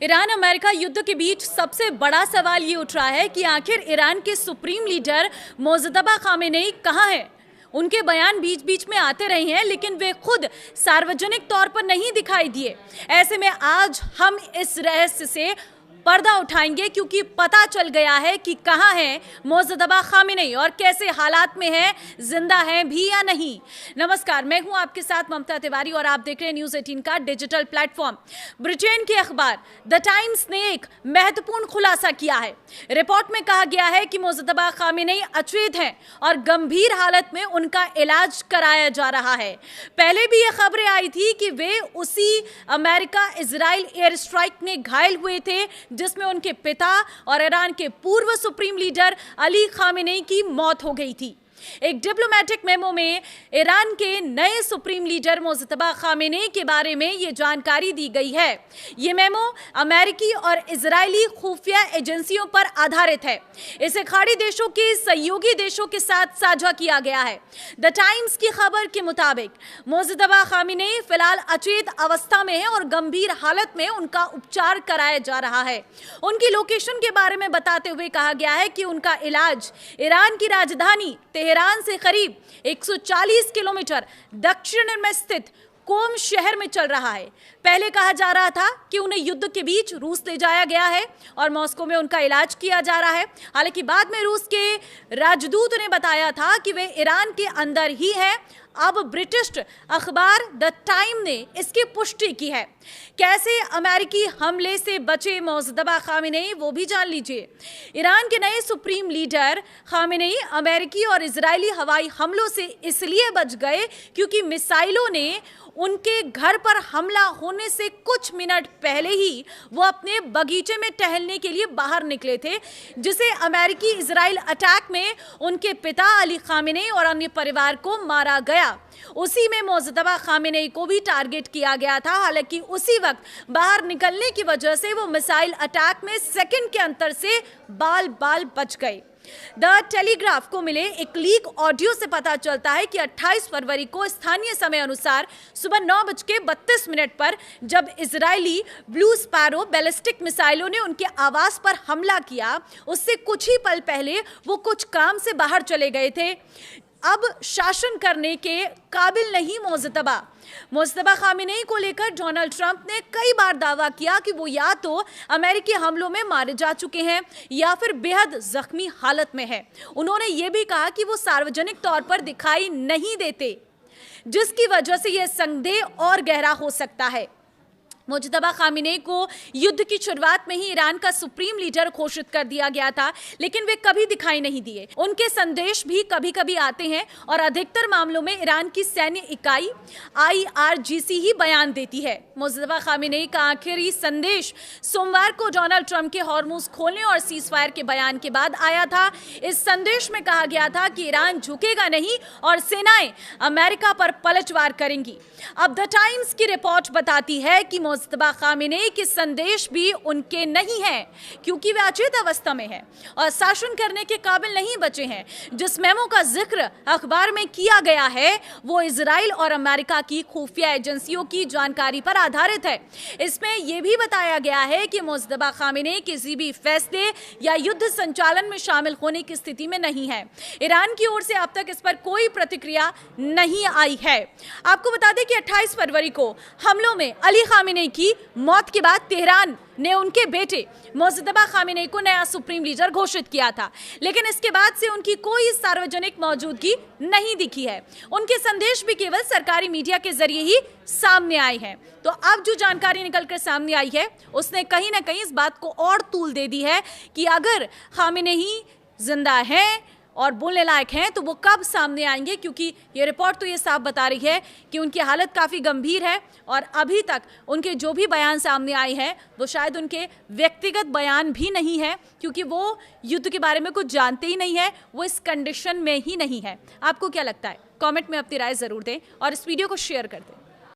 Iran America युद्ध के बीच सबसे बड़ा सवाल ये उठ रहा है कि आखिर ईरान के सुप्रीम लीडर मोजतबा खामेनेई कहाँ हैं। उनके बयान बीच बीच में आते रहे हैं, लेकिन वे खुद सार्वजनिक तौर पर नहीं दिखाई दिए। ऐसे में आज हम इस रहस्य से पर्दा उठाएंगे, क्योंकि पता चल गया है कि कहां है मोजतबा खामेनेई और कैसे हालात में है, जिंदा है भी या नहीं। नमस्कार, मैं हूं आपके साथ ममता तिवारी और आप देख रहे हैं न्यूज़ 18 का डिजिटल प्लेटफॉर्म। ब्रिटेन के अखबार द टाइम्स ने एक महत्वपूर्ण खुलासा किया है। रिपोर्ट में कहा गया है कि मोजतबा खामेनेई अचेत हैं और गंभीर हालत में उनका इलाज कराया जा रहा है। पहले भी ये खबरें आई थी कि वे उसी अमेरिका इजराइल एयर स्ट्राइक में घायल हुए थे जिसमें उनके पिता और ईरान के पूर्व सुप्रीम लीडर अली खामेनेई की मौत हो गई थी। एक डिप्लोमेटिक मेमो में ईरान के नए सुप्रीम लीडर मोजतबा खामेनेई के बारे में यह जानकारी दी गई है। यह मेमो अमेरिकी और इजरायली खुफिया एजेंसियों पर आधारित है। इसे खाड़ी देशों के सहयोगी देशों के साथ साझा किया गया है। द टाइम्स की खबर के मुताबिक मोजतबा खामेनेई फिलहाल अचेत अवस्था में है और गंभीर हालत में उनका उपचार कराया जा रहा है। उनकी लोकेशन के बारे में बताते हुए कहा गया है कि उनका इलाज ईरान की राजधानी तेहरान से करीब 140 किलोमीटर दक्षिण में स्थित कोम शहर में चल रहा है। पहले कहा जा रहा था कि उन्हें युद्ध के बीच रूस ले जाया गया है और मॉस्को में उनका इलाज किया जा रहा है। हालांकि बाद में रूस के राजदूत ने बताया था कि वे ईरान के अंदर ही हैं। अब ब्रिटिश अखबार द टाइम ने इसकी पुष्टि की है। कैसे अमेरिकी हमले से बचे मोजतबा खामेनेई, वो भी जान लीजिए। ईरान के नए सुप्रीम लीडर खामेनेई अमेरिकी और इजरायली हवाई हमलों से इसलिए बच गए क्योंकि मिसाइलों ने उनके घर पर हमला होने से कुछ मिनट पहले ही वो अपने बगीचे में टहलने के लिए बाहर निकले थे, जिसे अमेरिकी इजराइल अटैक में उनके पिता अली खामेनेई और अन्य परिवार को मारा गया। उसी में मोजतबा खामेनेई को भी टारगेट किया गया था। हालांकि उसी वक्त बाहर निकलने की वजह से वो मिसाइल अटैक में सेकंड के अंतर से बाल बाल बच गए। द टेलीग्राफ को मिले एक लीक ऑडियो से पता चलता है कि 28 फरवरी को स्थानीय समय अनुसार सुबह 9:32 पर जब इजरायली ब्लू स्पैरो बैलिस्टिक मिसाइलों ने उनके आवास पर हमला किया, उससे कुछ ही पल पहले वो कुछ काम से बाहर चले गए थे। अब शासन करने के काबिल नहीं मोजतबा खामेनेई को लेकर डोनाल्ड ट्रंप ने कई बार दावा किया कि वो या तो अमेरिकी हमलों में मारे जा चुके हैं या फिर बेहद जख्मी हालत में हैं। उन्होंने ये भी कहा कि वो सार्वजनिक तौर पर दिखाई नहीं देते, जिसकी वजह से यह संदेह और गहरा हो सकता है। मोजतबा खामेनेई को युद्ध की शुरुआत में ही ईरान का सुप्रीम लीडर घोषित कर दिया गया था, लेकिन वे कभी दिखाई नहीं दिए। उनके संदेश भी कभी कभी आते हैं और अधिकतर मामलों में ईरान की सैन्य इकाई IRGC ही बयान देती है। मोजतबा खामेनेई का आखिरी संदेश सोमवार को डोनाल्ड ट्रंप के हॉर्मुज खोलने और सीजफायर के बयान के बाद आया था। इस संदेश में कहा गया था कि ईरान झुकेगा नहीं और सेनाएं अमेरिका पर पलटवार करेंगी। अब द टाइम्स की रिपोर्ट बताती है कि मोजतबा खामेनेई के संदेश भी उनके नहीं हैं, क्योंकि वे अचेत अवस्था में हैं और शासन करने के काबिल नहीं बचे हैं। जिस मेमो का जिक्र अखबार में किया गया है वो इजराइल और अमेरिका की खुफिया एजेंसियों की जानकारी पर आधारित है। इसमें यह भी बताया गया है कि मोजतबा खामेनेई किसी भी फैसले या युद्ध संचालन में शामिल होने की स्थिति में नहीं है। ईरान की ओर से अब तक इस पर कोई प्रतिक्रिया नहीं आई है। आपको बता दें कि 28 फरवरी को हमलों में अली खामेनेई की मौत के बाद तेहरान ने उनके बेटे मोजतबा खामेनेई को नया सुप्रीम लीडर घोषित किया था, लेकिन इसके बाद से उनकी कोई सार्वजनिक मौजूदगी नहीं दिखी है। उनके संदेश भी केवल सरकारी मीडिया के जरिए ही सामने आए हैं। तो अब जो जानकारी निकलकर सामने आई है उसने कहीं ना कहीं इस बात को और तूल दे दी है कि अगर खामेनेई जिंदा है और बोलने लायक हैं तो वो कब सामने आएंगे, क्योंकि ये रिपोर्ट तो ये साफ बता रही है कि उनकी हालत काफ़ी गंभीर है और अभी तक उनके जो भी बयान सामने आए हैं वो शायद उनके व्यक्तिगत बयान भी नहीं है, क्योंकि वो युद्ध के बारे में कुछ जानते ही नहीं है, वो इस कंडीशन में ही नहीं है। आपको क्या लगता है? कमेंट में अपनी राय ज़रूर दें और इस वीडियो को शेयर कर दें।